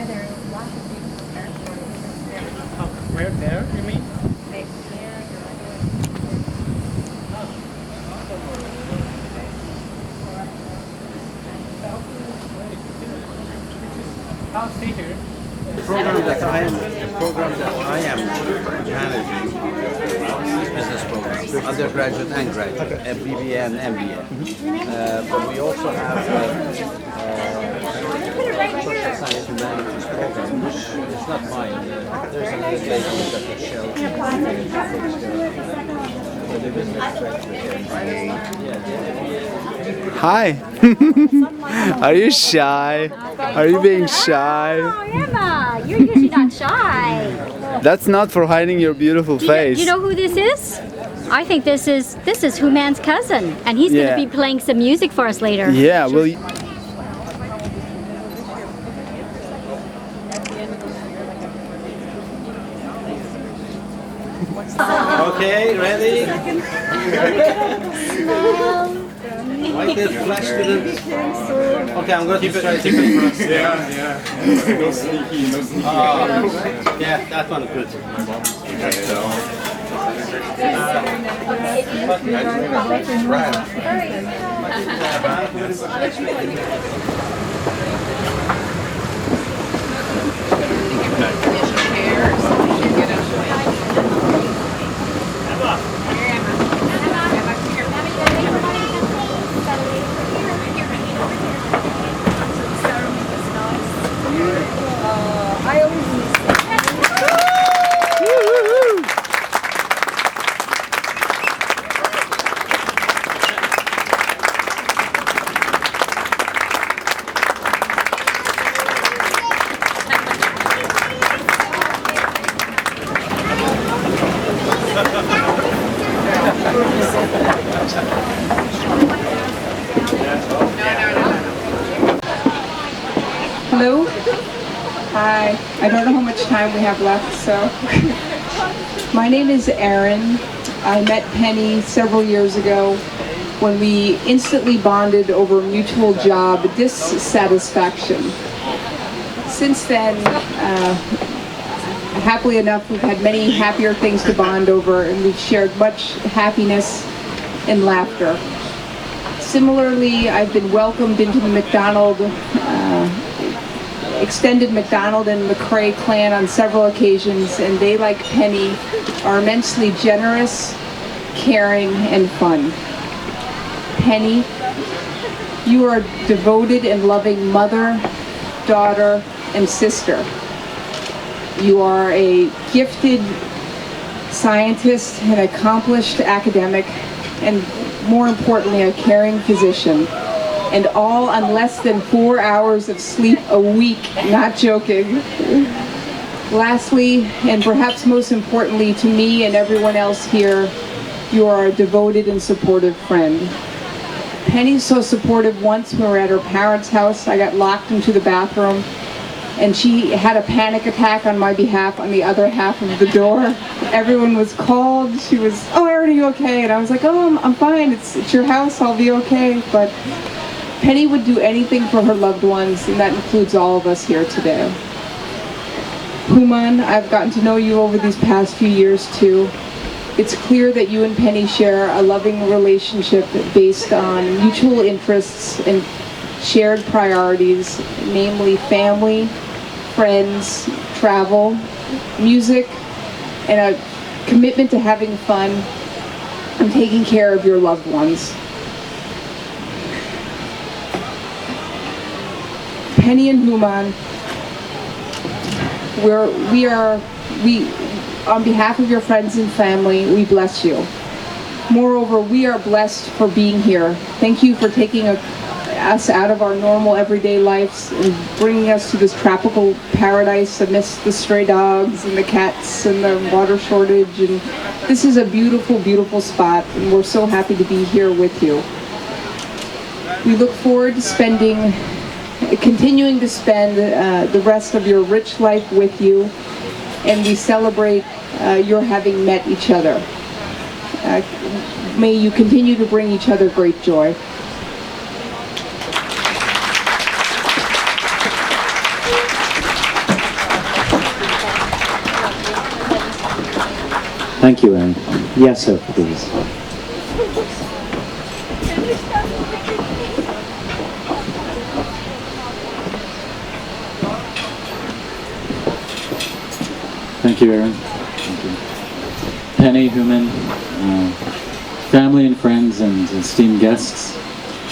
Oh, where there, you mean? I'll stay here. The program that I am managing is business programs, undergraduate and graduate, BBA and MBA. But we also have social science humanities program, which is not mine. There's another lady that Michelle takes care of. The business graduate. Hi. Are you shy? Are you being shy? Oh, Emma, you're usually not shy. That's not for hiding your beautiful face. Do you know who this is? I think this is Hooman's cousin, and he's going to be playing some music for us later. Yeah, will you? Okay, ready? Like this flash didn't. Okay, I'm going to try to keep it for us. Yeah. No sneaky, no sneaky. Yeah, that one good. Hello? Hi. I don't know how much time we have left, so. My name is Erin. I met Penny several years ago when we instantly bonded over mutual job dissatisfaction. Since then, happily enough, we've had many happier things to bond over, and we've shared much happiness and laughter. Similarly, I've been welcomed into the MacDonald, extended MacDonald and McCrae clan on several occasions, and they, like Penny, are immensely generous, caring, and fun. Penny, you are a devoted and loving mother, daughter, and sister. You are a gifted scientist, an accomplished academic, and more importantly, a caring physician. And all on less than 4 hours of sleep a week, not joking. Lastly, and perhaps most importantly to me and everyone else here, you are a devoted and supportive friend. Penny's so supportive. Once we were at her parents' house, I got locked into the bathroom, and she had a panic attack on my behalf on the other half of the door. Everyone was called. She was, "Oh, Erin, are you okay?" And I was like, "Oh, I'm fine. It's your house. I'll be okay." But Penny would do anything for her loved ones, and that includes all of us here today. Hooman, I've gotten to know you over these past few years too. It's clear that you and Penny share a loving relationship based on mutual interests and shared priorities, namely family, friends, travel, music, and a commitment to having fun and taking care of your loved ones. Penny and Hooman, on behalf of your friends and family, we bless you. Moreover, we are blessed for being here. Thank you for taking us out of our normal everyday lives and bringing us to this tropical paradise amidst the stray dogs and the cats and the water shortage. And this is a beautiful, beautiful spot, and we're so happy to be here with you. We look forward to continuing to spend the rest of your rich life with you, and we celebrate your having met each other. May you continue to bring each other great joy. Thank you, Aaron. Yes, sir, please. Thank you, Aaron. Thank you. Penny, Hooman, family and friends and esteemed guests.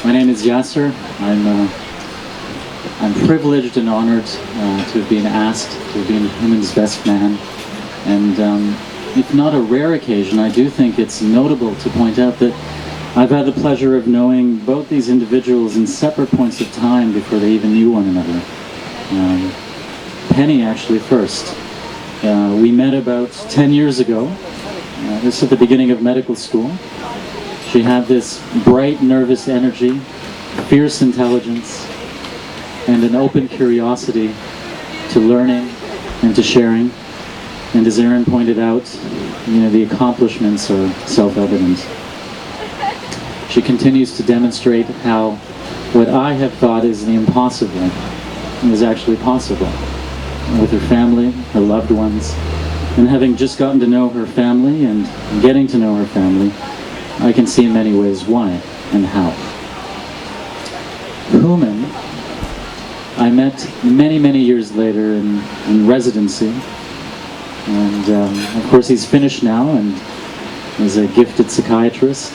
My name is Yasser. I'm privileged and honored to have been asked to have been Hooman's best man. And if not a rare occasion, I do think it's notable to point out that I've had the pleasure of knowing both these individuals in separate points of time before they even knew one another. Penny actually first. We met about 10 years ago. This at the beginning of medical school. She had this bright, nervous energy, fierce intelligence, and an open curiosity to learning and to sharing. And as Aaron pointed out, the accomplishments are self-evident. She continues to demonstrate how what I have thought is the impossible is actually possible. With her family, her loved ones, and having just gotten to know her family and getting to know her family, I can see in many ways why and how. Hooman, I met many, many years later in residency, and of course he's finished now and is a gifted psychiatrist.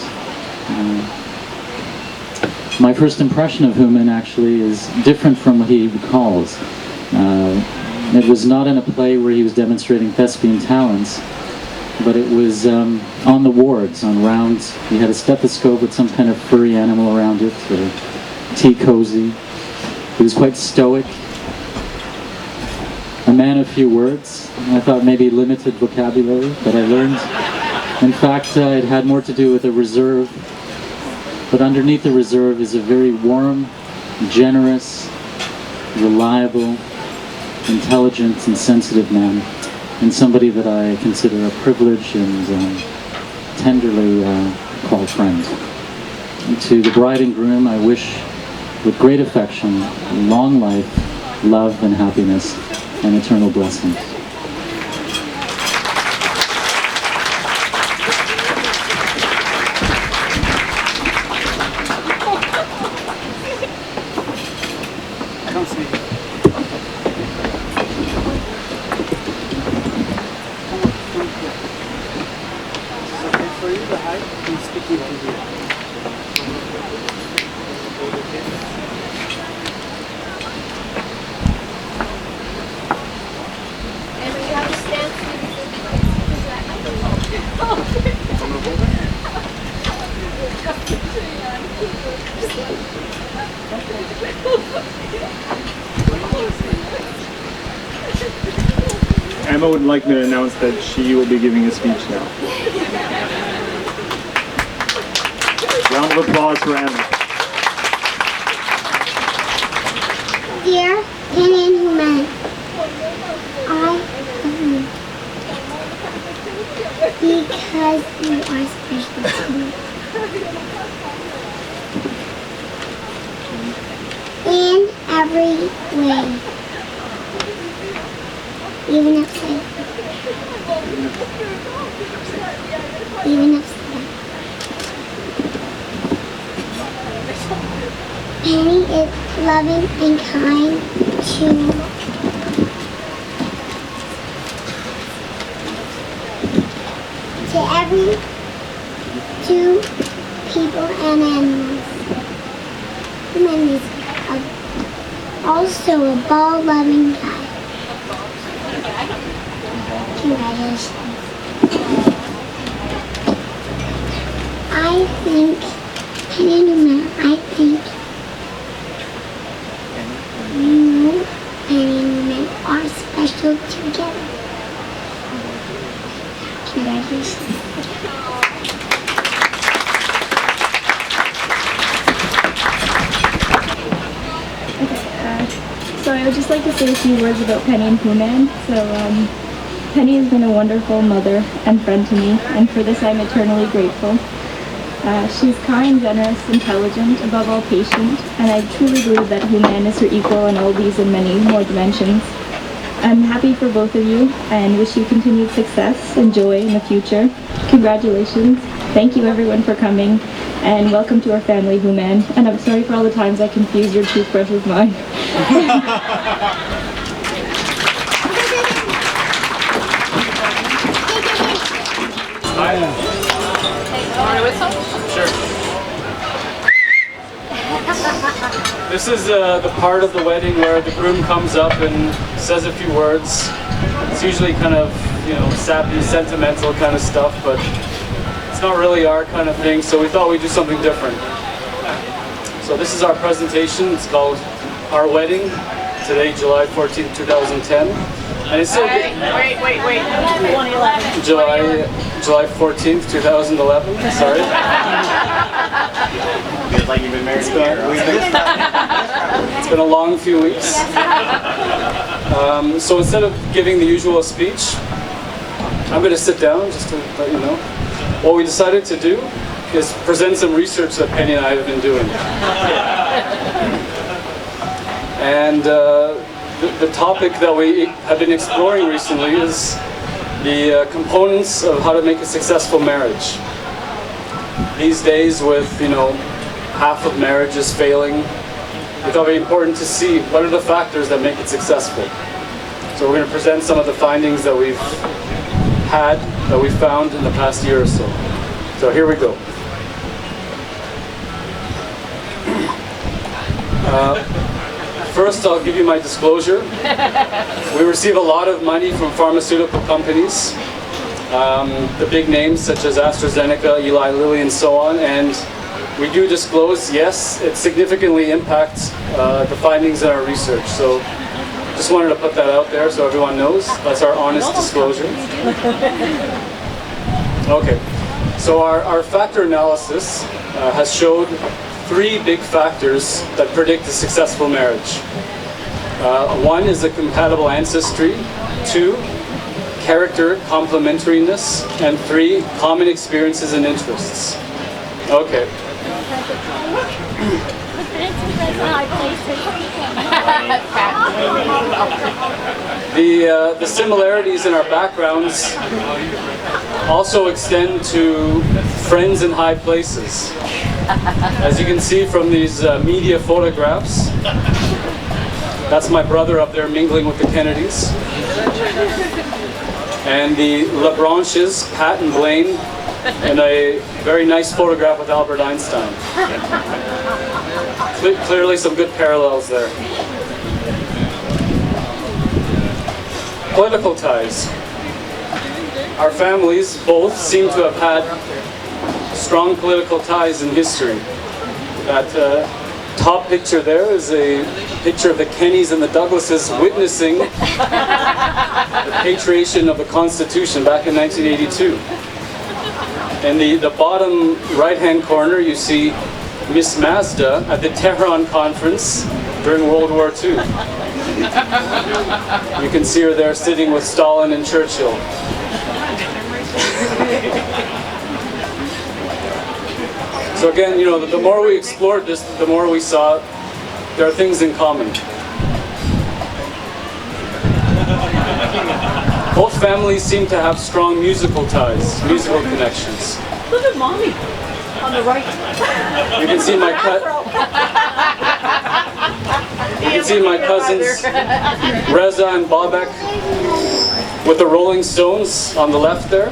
My first impression of Hooman actually is different from what he recalls. It was not in a play where he was demonstrating thespian talents, but it was on the wards, on rounds. He had a stethoscope with some kind of furry animal around it, or a tea cozy. He was quite stoic, a man of few words. I thought maybe limited vocabulary, but I learned, in fact, it had more to do with a reserve. But underneath the reserve is a very warm, generous, reliable, intelligent and sensitive man, and somebody that I consider a privilege and tenderly call friend. And to the bride and groom, I wish with great affection, long life, love and happiness, and eternal blessings. Emma would like me to announce that she will be giving a speech now. Round of applause for Emma. Dear Penny and Hooman, I love you because you are special to me. In every way. Even upside down. Even upside down. Penny is loving and kind to people and animals. Hooman is also a ball-loving guy. Congratulations. I think, Penny and Hooman, I think you, Penny and Hooman, are special together. Congratulations. So I would just like to say a few words about Penny and Hooman. So Penny has been a wonderful mother and friend to me, and for this I'm eternally grateful. She's kind, generous, intelligent, above all patient, and I truly believe that Hooman is her equal in all these and many more dimensions. I'm happy for both of you and wish you continued success and joy in the future. Congratulations. Thank you everyone for coming and welcome to our family, Hooman. And I'm sorry for all the times I confused your toothbrush with mine. This is the part of the wedding where the groom comes up and says a few words. It's usually kind of, sappy, sentimental kind of stuff, but it's not really our kind of thing, so we thought we'd do something different. So this is our presentation. It's called Our Wedding, today, July 14th, 2010. And it's still wait. 2011. July 14th, 2011. Sorry. Feels like you've been married a year. It's been a long few weeks. So instead of giving the usual speech, I'm going to sit down just to let you know. What we decided to do is present some research that Penny and I have been doing. And the topic that we have been exploring recently is the components of how to make a successful marriage. These days with, half of marriages failing, we thought it would be important to see what are the factors that make it successful. So we're going to present some of the findings that we've found in the past year or so. So here we go. First, I'll give you my disclosure. We receive a lot of money from pharmaceutical companies, the big names such as AstraZeneca, Eli Lilly, and so on, and we do disclose, yes, it significantly impacts the findings in our research. So just wanted to put that out there so everyone knows. That's our honest disclosure. Okay, so our factor analysis has showed 3 big factors that predict a successful marriage. 1 is a compatible ancestry, 2, character complementariness, and 3, common experiences and interests. Okay. The similarities in our backgrounds also extend to friends in high places. As you can see from these media photographs, that's my brother up there mingling with the Kennedys. And the LaBranches, Pat and Blaine, and a very nice photograph with Albert Einstein. Clearly some good parallels there. Political ties. Our families both seem to have had strong political ties in history. That top picture there is a picture of the Kennys and the Douglases witnessing the patriation of the Constitution back in 1982. In the bottom right-hand corner, you see Miss Mazda at the Tehran conference during World War II. You can see her there sitting with Stalin and Churchill. So again, the more we explored this, the more we saw there are things in common. Both families seem to have strong musical ties, musical connections. Look at Mommy on the right. You can see my cousins Reza and Bobek with the Rolling Stones on the left there.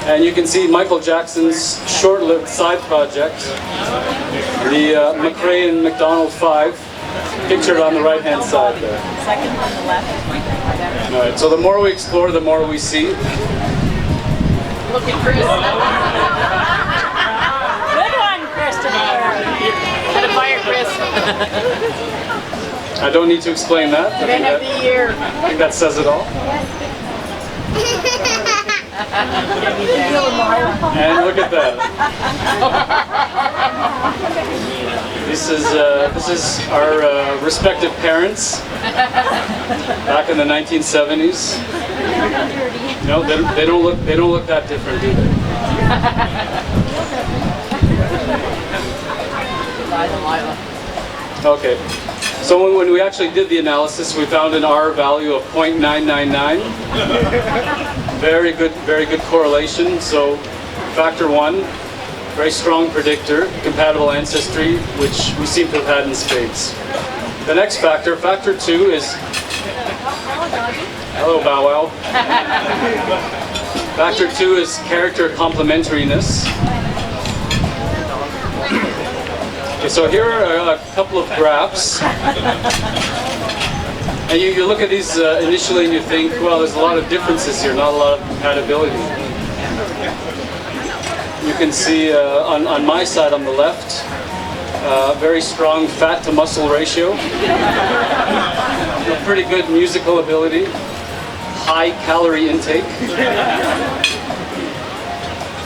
And you can see Michael Jackson's short-lived side project, the McRae and MacDonald 5, pictured on the right-hand side there. Second from the left. All right, so the more we explore, the more we see. Look at Chris. Good one, Christopher. Had a fire, Chris. I don't need to explain that. I Man of the year. think that says it all. And look at that. This is our respective parents back in the 1970s. No, they don't look that different, do they? Okay. So when we actually did the analysis, we found an R value of 0.999. Very good correlation. So factor 1, very strong predictor, compatible ancestry, which we seem to have had in spades. The next factor, factor 2, is... Hello, Bow Wow. Factor 2 is character complementariness. Okay, so here are a couple of graphs. And you look at these initially and you think, well, there's a lot of differences here, not a lot of compatibility. You can see on my side on the left, very strong fat to muscle ratio, a pretty good musical ability, high calorie intake.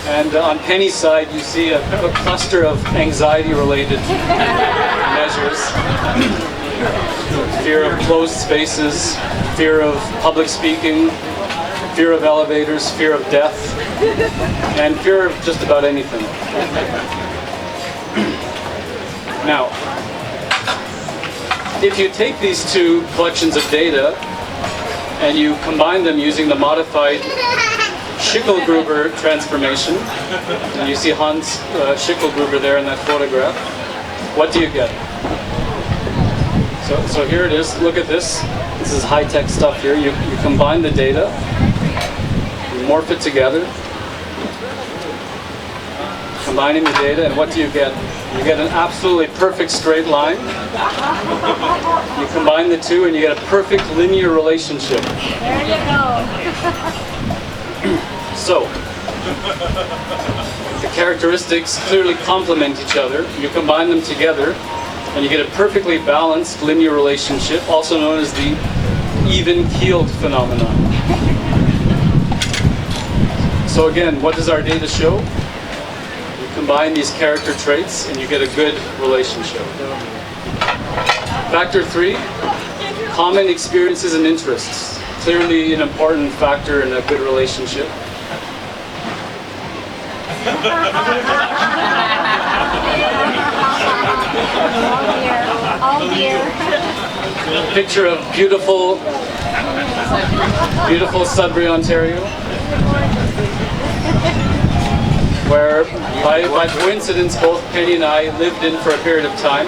And on Penny's side, you see a cluster of anxiety-related measures. Fear of closed spaces, fear of public speaking, fear of elevators, fear of death, and fear of just about anything. Now, if you take these two collections of data and you combine them using the modified Schicklgruber transformation, and you see Hans Schicklgruber there in that photograph, what do you get? So here it is, look at this. This is high-tech stuff here. You combine the data, you morph it together, combining the data, and what do you get? You get an absolutely perfect straight line. You combine the two and you get a perfect linear relationship. There you go. So, the characteristics clearly complement each other. You combine them together and you get a perfectly balanced linear relationship, also known as the even-keeled phenomenon. So again, what does our data show? You combine these character traits and you get a good relationship. Factor 3, common experiences and interests. Clearly an important factor in a good relationship. Oh dear. Picture of beautiful Sudbury, Ontario, where by coincidence both Penny and I lived in for a period of time.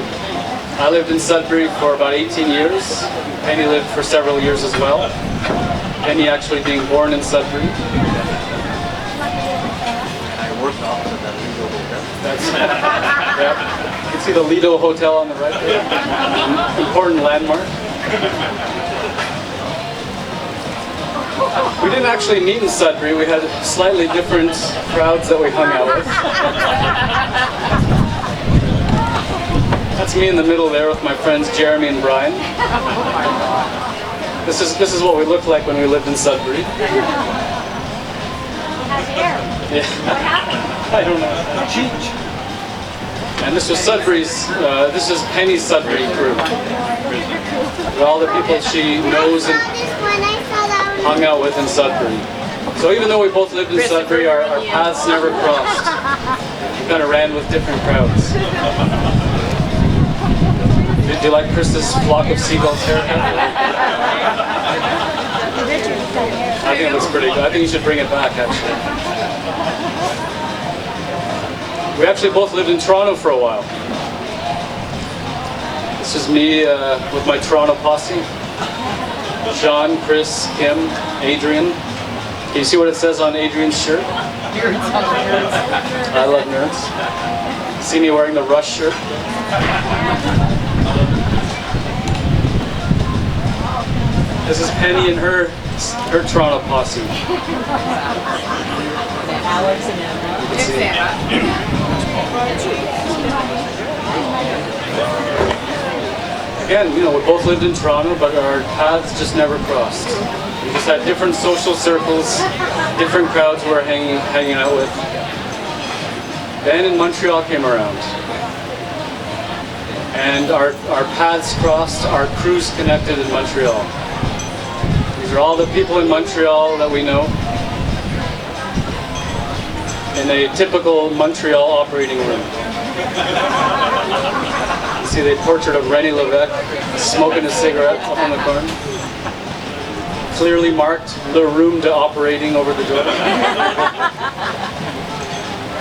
I lived in Sudbury for about 18 years. Penny lived for several years as well. Penny actually being born in Sudbury. Yeah. You can see the Lido Hotel on the right there. Important landmark. We didn't actually meet in Sudbury. We had slightly different crowds that we hung out with. That's me in the middle there with my friends Jeremy and Brian. This is what we looked like when we lived in Sudbury. Yeah. I don't know. And this was this is Penny's Sudbury crew. All the people she knows and hung out with in Sudbury. So even though we both lived in Sudbury, our paths never crossed. We kind of ran with different crowds. Did you like Krista's flock of seagulls haircut? I think it looks pretty good. I think you should bring it back, actually. We actually both lived in Toronto for a while. This is me with my Toronto posse. Sean, Chris, Kim, Adrian. Can you see what it says on Adrian's shirt? I love nerds. See me wearing the Rush shirt? This is Penny and her Toronto posse. Again, we both lived in Toronto, but our paths just never crossed. We just had different social circles, different crowds we were hanging out with. Then in Montreal came around. And our paths crossed, our crews connected in Montreal. These are all the people in Montreal that we know. In a typical Montreal operating room. You see see the portrait of René Levesque smoking a cigarette up in the corner. Clearly marked the room to operating over the door.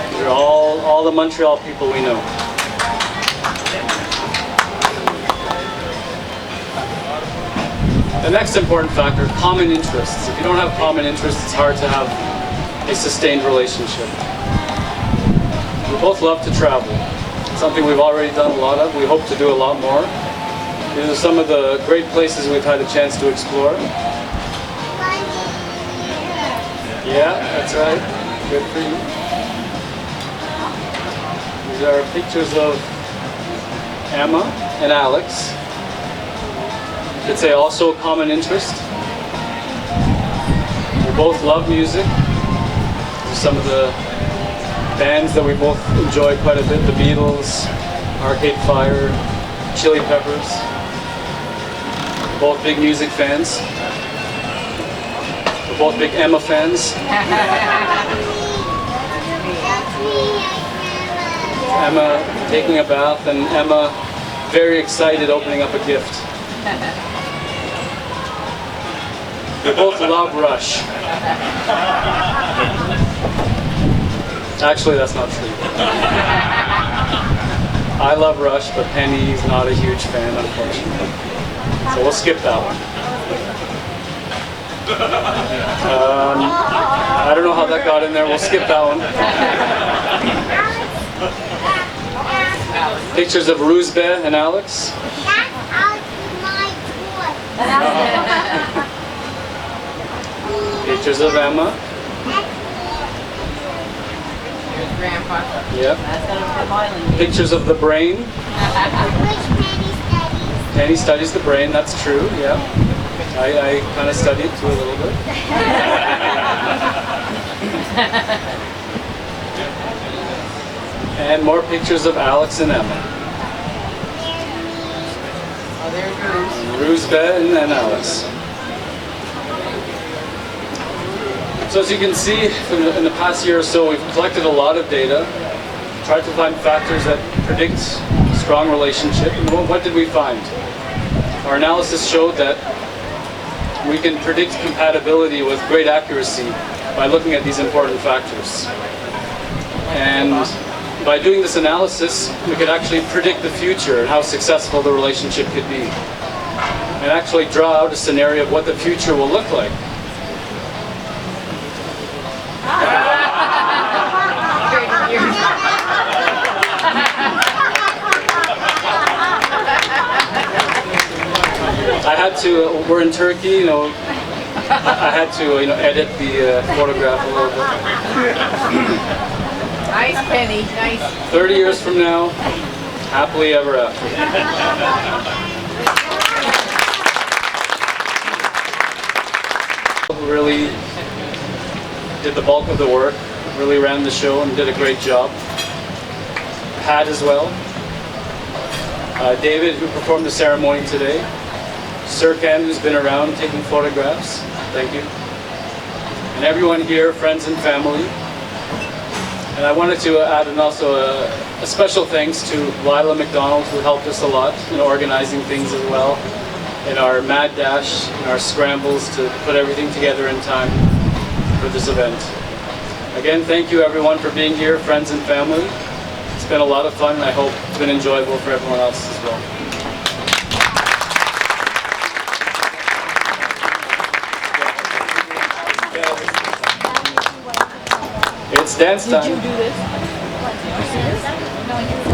These are all the Montreal people we know. The next important factor, common interests. If you don't have common interests, it's hard to have a sustained relationship. We both love to travel. It's something we've already done a lot of. We hope to do a lot more. These are some of the great places we've had a chance to explore. Yeah, that's right. Good for you. These are pictures of Emma and Alex. I'd say also a common interest. We both love music. These are some of the bands that we both enjoy quite a bit. The Beatles, Arcade Fire, Chili Peppers. Both big music fans. We're both big Emma fans. Emma taking a bath and Emma very excited opening up a gift. We both love Rush. Actually, that's not true. I love Rush, but Penny's not a huge fan, unfortunately. So we'll skip that one. I don't know how that got in there. We'll skip that one. Pictures of Roosbeh and Alex. Pictures of Emma. Grandpa. Yep. That's gonna be Marlene. Pictures of the brain. Penny studies the brain, that's true, yeah. I kind of study it too a little bit. And more pictures of Alex and Emma. Oh, there's Bruce. Roosbeh and Alex. So as you can see, in the past year or so, we've collected a lot of data, tried to find factors that predict strong relationship. And what did we find? Our analysis showed that we can predict compatibility with great accuracy by looking at these important factors. And by doing this analysis, we could actually predict the future and how successful the relationship could be. And actually draw out a scenario of what the future will look like. I had to, we're in Turkey, you know, I had to, edit the photograph a little bit. Nice, Penny, nice. 30 years from now, happily ever after. Really did the bulk of the work, really ran the show and did a great job. Pat as well. David, who performed the ceremony today. Sir Ken, who's been around taking photographs. Thank you. And everyone here, friends and family. And I wanted to add also a special thanks to Lila MacDonald, who helped us a lot in organizing things as well, in our mad dash, in our scrambles to put everything together in time for this event. Again, thank you everyone for being here, friends and family. It's been a lot of fun, and I hope it's been enjoyable for everyone else as well. It's dance time. Did you do this? Oh,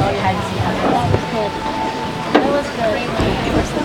you had to see how that was good. That was good.